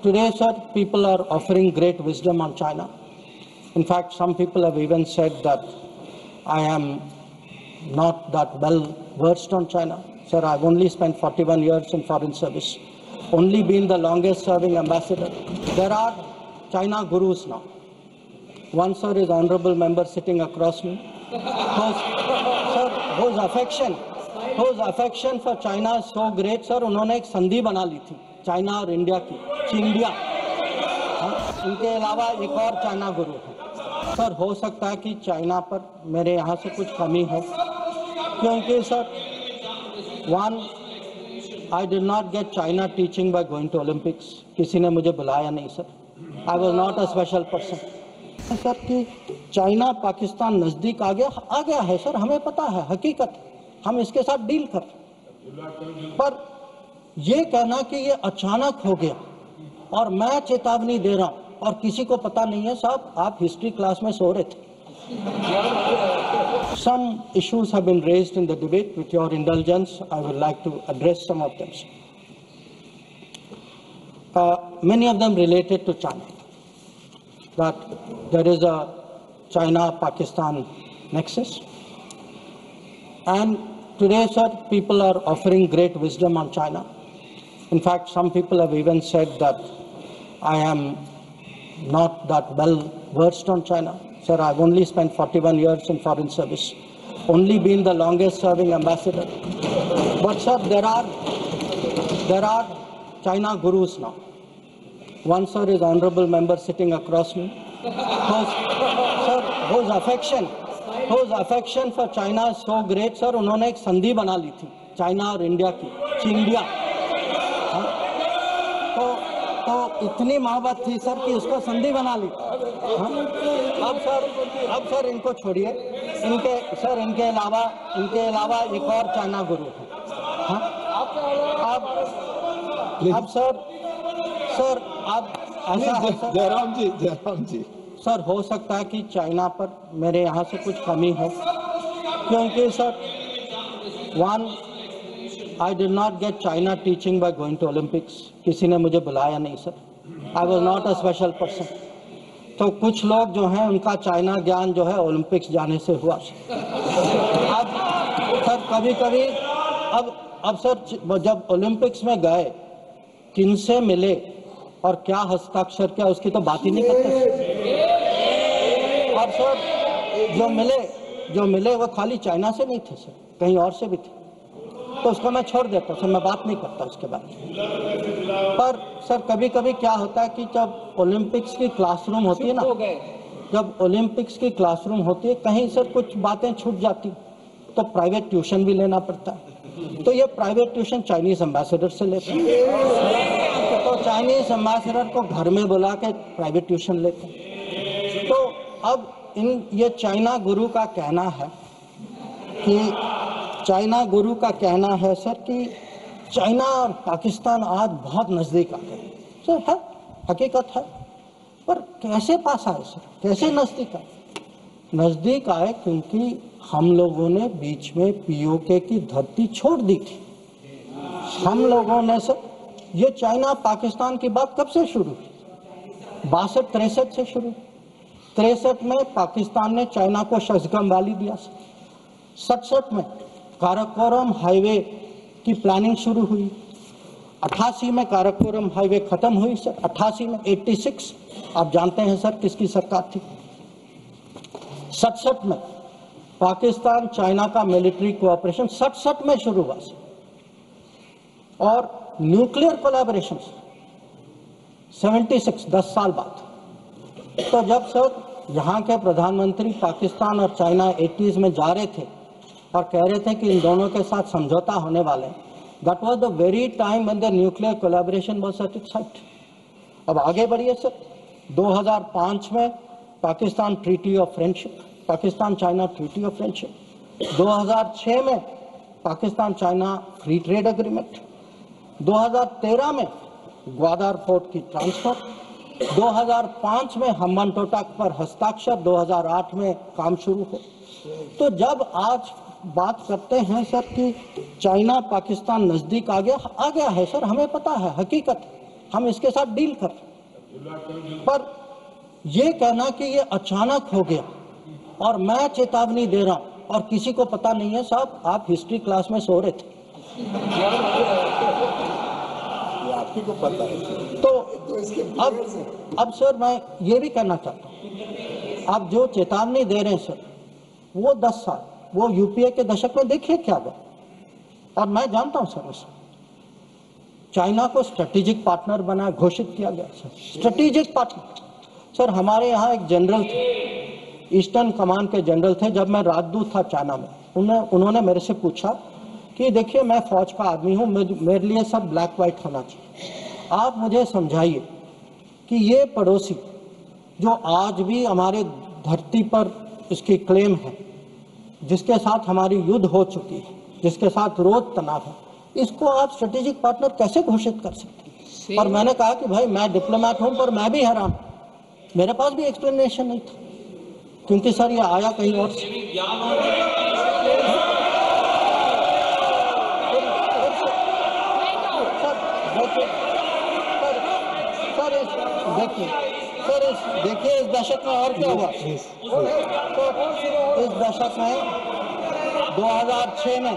today, sir, people are offering great wisdom on China. In fact, some people have even said that I am not that well versed on China. Sir, I've only spent 41 years in foreign service, only been the longest serving ambassador. There are China gurus now. One, sir, is honorable member sitting across me, whose affection for China is so great, sir, उन्होंने एक संधि बना ली थी China और India की, चिंडिया। इनके अलावा एक और चाइना गुरु है। सर, हो सकता है कि चाइना पर मेरे यहाँ से कुछ कमी हो, क्योंकि sir, one, I did not get China teaching by going to Olympics. किसी ने मुझे बुलाया नहीं sir, I was not a special person. Sir कि चाइना पाकिस्तान नज़दीक आ गया है सर, हमें पता है, हकीकत, हम इसके साथ डील कर। पर ये कहना कि ये अचानक हो गया और मैं चेतावनी दे रहा हूँ और किसी को पता नहीं है, साहब आप हिस्ट्री क्लास में सो रहे थे। Some issues have been raised in the debate. With your indulgence, I would like to address some of them. Many of them related to China. That there is a China-Pakistan nexus. And today, sir, people are offering great wisdom on China. In fact, some people have even said that I am not that well versed on China. Sir, I've only spent 41 years in foreign service, only been the longest serving ambassador. But sir, there are China gurus now. One, sir, is honorable member sitting across me, whose affection for China is so great, sir, उन्होंने एक संधि बना ली थी China और India की, चिंडिया। तो इतनी मोहब्बत थी सर कि उसको संधि बना ली। अब सर इनको छोड़िए, इनके अलावा एक और चाइना गुरु है। अब सर अब ऐसा है सर, जयराम जी सर, हो सकता है कि चाइना पर मेरे यहाँ से कुछ कमी हो, क्योंकि sir, one, I did not get China teaching by going to Olympics. किसी ने मुझे बुलाया नहीं sir, I was not a special person. तो कुछ लोग जो हैं उनका चाइना ज्ञान जो है ओलंपिक्स जाने से हुआ। अब सर कभी अब सर जब ओलंपिक्स में गए, किनसे मिले और क्या हस्ताक्षर किया, उसकी तो बात ही नहीं करते। और सर जो मिले वो खाली चाइना से नहीं थे सर, कहीं और से भी थे। तो उसको मैं छोड़ देता सर, मैं बात नहीं करता उसके बारे में। पर सर कभी क्या होता है कि जब ओलंपिक्स की क्लासरूम होती है ना, कहीं सर कुछ बातें छूट जाती तो प्राइवेट ट्यूशन भी लेना पड़ता है। तो ये प्राइवेट ट्यूशन चाइनीज एम्बेसडर से लेते हैं, तो चाइनीज एम्बेसडर को घर में बुला के प्राइवेट ट्यूशन लेते हैं। तो अब ये चाइना गुरु का कहना है सर कि चाइना और पाकिस्तान आज बहुत नज़दीक आ गए। सर है, हकीकत है, पर कैसे पास आए सर, कैसे नज़दीक आए? क्योंकि हम लोगों ने बीच में पीओके की धरती छोड़ दी थी। हम लोगों ने सर, ये चाइना पाकिस्तान की बात कब से शुरू हुई? 62-63 से शुरू। 63 में पाकिस्तान ने चाइना को शस्त्रम वाली दिया। 67 में काराकोरम हाईवे की प्लानिंग शुरू हुई। 88 में काराकोरम हाईवे खत्म हुई सर। 88 में 86 आप जानते हैं सर किसकी सरकार थी। 67 में पाकिस्तान चाइना का मिलिट्री कोऑपरेशन 67 में शुरू हुआ और न्यूक्लियर कोलैबोरेशन 76, 10 साल बाद। तो जब सर यहाँ के प्रधानमंत्री पाकिस्तान और चाइना 80s में जा रहे थे और कह रहे थे कि इन दोनों के साथ समझौता होने वाले, that was the very time when the nuclear collaboration was at its height. अब आगे बढ़िए सर, 2005 में Pakistan treaty of friendship, Pakistan China treaty of friendship. 2006 में Pakistan China free trade agreement. 2013 में ग्वादर पोर्ट की ट्रांसफर। 2005 में हम्बनटोटा पर हस्ताक्षर। 2008 में काम शुरू हो। तो जब आज बात करते हैं सर कि चाइना पाकिस्तान नज़दीक आ गया है सर, हमें पता है, हकीकत, हम इसके साथ डील कर रहे हैं। पर ये कहना कि ये अचानक हो गया और मैं चेतावनी दे रहा हूं और किसी को पता नहीं है, साहब आप हिस्ट्री क्लास में सो रहे थे, आप ही को पता है। तो अब सर मैं ये भी कहना चाहता हूँ, आप जो चेतावनी दे रहे हैं सर, वो 10 साल वो यूपीए के दशक में देखिए क्या गया। और मैं जानता हूं सर, उसे चाइना को स्ट्रेटेजिक पार्टनर बना घोषित किया गया सर, स्ट्रेटेजिक पार्टनर। सर हमारे यहाँ एक जनरल थे, ईस्टर्न कमान के जनरल थे, जब मैं राजदूत था चाइना में, उन्होंने मेरे से पूछा कि देखिए मैं फौज का आदमी हूँ, मेरे लिए सब ब्लैक व्हाइट होना चाहिए, आप मुझे समझाइए कि ये पड़ोसी जो आज भी हमारे धरती पर इसकी क्लेम है, जिसके साथ हमारी युद्ध हो चुकी है, जिसके साथ रोज तनाव है, इसको आप स्ट्रेटेजिक पार्टनर कैसे घोषित कर सकते हैं? और मैंने कहा कि भाई मैं डिप्लोमेट हूं, पर मैं भी हैरान, मेरे पास भी एक्सप्लेनेशन नहीं था, क्योंकि सर ये आया कहीं और से। देखिए इस दशक में और क्या हुआ। इस दशक में 2006 में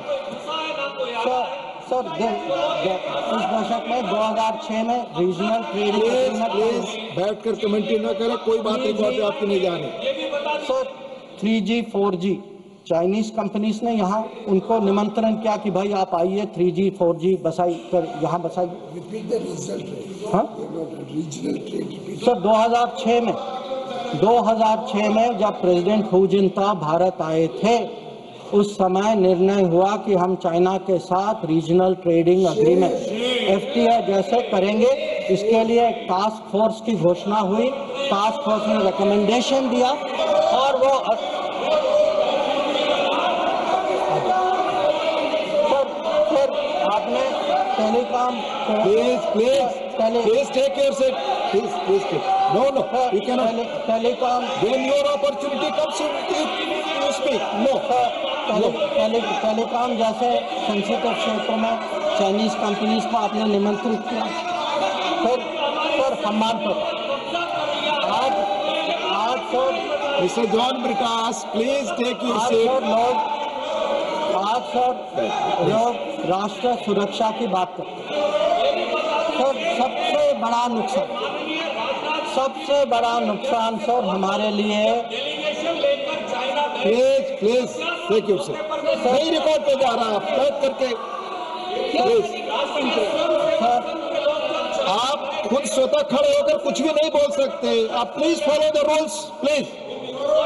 सर इस दशक में 2006 में रीजनल ट्रेडिंग एग्रीमेंट। बैठकर कमेंट्री न करें, कोई बात रिकॉर्ड आपकी नहीं जा रही। Sir 3G 4G Chinese companies ने यहाँ उनको निमंत्रण किया कि भाई आप आइए 3G 4G बसाई कर यहाँ बसाइए। हाँ सर 2006 में जब प्रेसिडेंट हू जिनताओ भारत आए थे, उस समय निर्णय हुआ कि हम चाइना के साथ रीजनल ट्रेडिंग एग्रीमेंट FTA जैसे करेंगे। इसके लिए एक टास्क फोर्स की घोषणा हुई, टास्क फोर्स ने रिकमेंडेशन दिया और वो फिर आपने telecom please take your seat, please no you can telecom when your opportunity comes you speak. No telecom जैसे सेंसिटिव क्षेत्र में चाइनीज कंपनीज को आपने निमंत्रित किया। फिर सम्मान पर आज sir mister John Brittas please take your seat. आज सर लोग राष्ट्र सुरक्षा की बात करते हैं। सर सबसे बड़ा नुकसान सर हमारे लिए। Please take your seat. नहीं रिकॉर्ड पे जा रहा, आप टाइप करके प्लीज। आप खुद स्वतः खड़े होकर कुछ भी नहीं बोल सकते, आप please follow the rules please.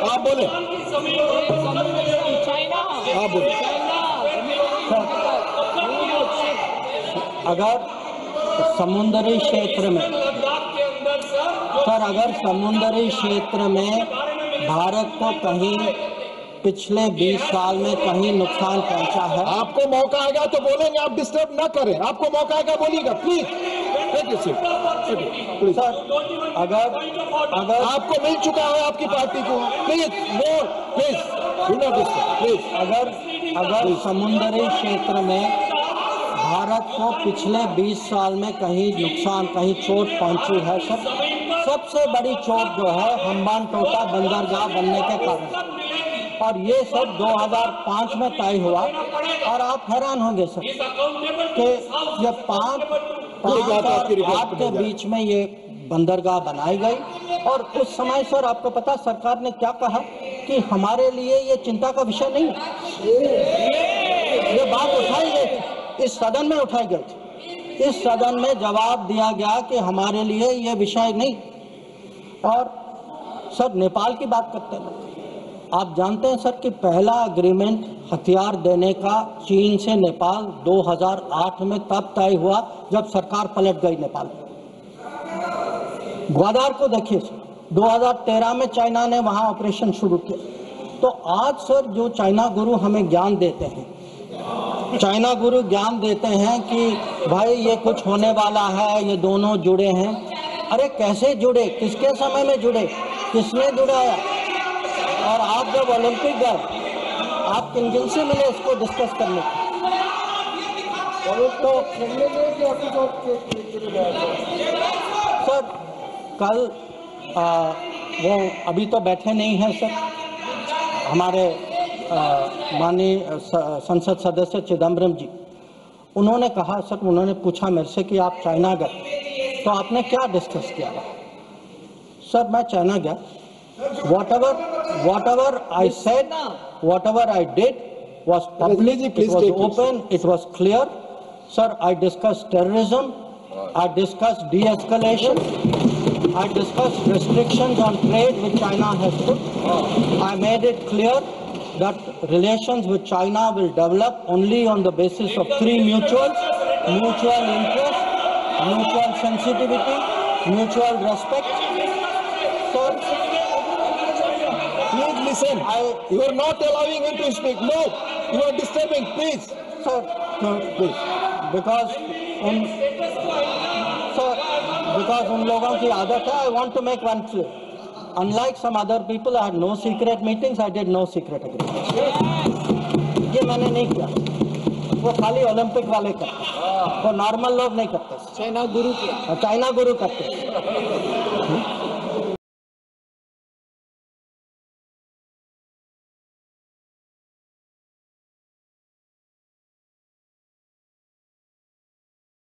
आप बोले, आप बोले। अगर समुद्री क्षेत्र में भारत को कहीं पिछले 20 साल में कहीं नुकसान पहुंचा है, आपको मौका आएगा तो बोलेंगे, आप डिस्टर्ब ना करें। आपको मौका आएगा बोलिएगा प्लीज। अगर आपको मिल चुका है आपकी पार्टी को, please more please do not disturb please. अगर समुद्री क्षेत्र में भारत को पिछले 20 साल में कहीं नुकसान, कहीं चोट पहुंची है, सबसे बड़ी चोट जो है हम्बानटोटा बंदरगाह बनने के कारण, और ये सब 2005 में तय हुआ। और आप हैरान होंगे सर कि ये पांच के बीच में ये बंदरगाह बनाई गई। और उस समय सर आपको पता सरकार ने क्या कहा कि हमारे लिए ये चिंता का विषय नहीं है। ये बात उठाई गई, इस सदन में उठाई गई थी। इस सदन में जवाब दिया गया कि हमारे लिए ये विषय नहीं। और सर नेपाल की बात करते हैं, आप जानते हैं सर कि पहला एग्रीमेंट हथियार देने का चीन से नेपाल 2008 में तब तय हुआ जब सरकार पलट गई नेपाल। ग्वादार को देखिए सर, 2013 में चाइना ने वहां ऑपरेशन शुरू किया। तो आज सर जो चाइना गुरु हमें ज्ञान देते हैं, चाइना गुरु ज्ञान देते हैं कि भाई ये कुछ होने वाला है, ये दोनों जुड़े हैं। अरे कैसे जुड़े, किसके समय में जुड़े, किसने जुड़ाया? और आप जब ओलंपिक गए, आप किन किन से मिले इसको डिस्कस करने? तो सर कल वो अभी तो बैठे नहीं हैं सर, हमारे माननीय संसद सदस्य चिदम्बरम जी, उन्होंने कहा सर, उन्होंने पूछा मेरे से कि आप चाइना गए तो आपने क्या डिस्कस किया? सर मैं चाइना गया, whatever I said, whatever I did was public, it was open, it was clear. Sir, I discussed terrorism, I discussed de-escalation, I discussed restrictions on trade which China has put. I made it clear that relations with China will develop only on the basis of three mutuals: mutual interest, mutual sensitivity, mutual respect. Sir, Please listen. You are not allowing him to speak. No, you are disturbing. Please. sir, please, because उन लोगों की आदत है. I want to make one clear. Unlike some other people, I had no secret meetings. I did no secret agreements. ये मैंने नहीं किया. वो खाली ओलंपिक वाले करते, वो नॉर्मल लोग नहीं करते. चाइना गुरु किया। चाइना गुरु करते.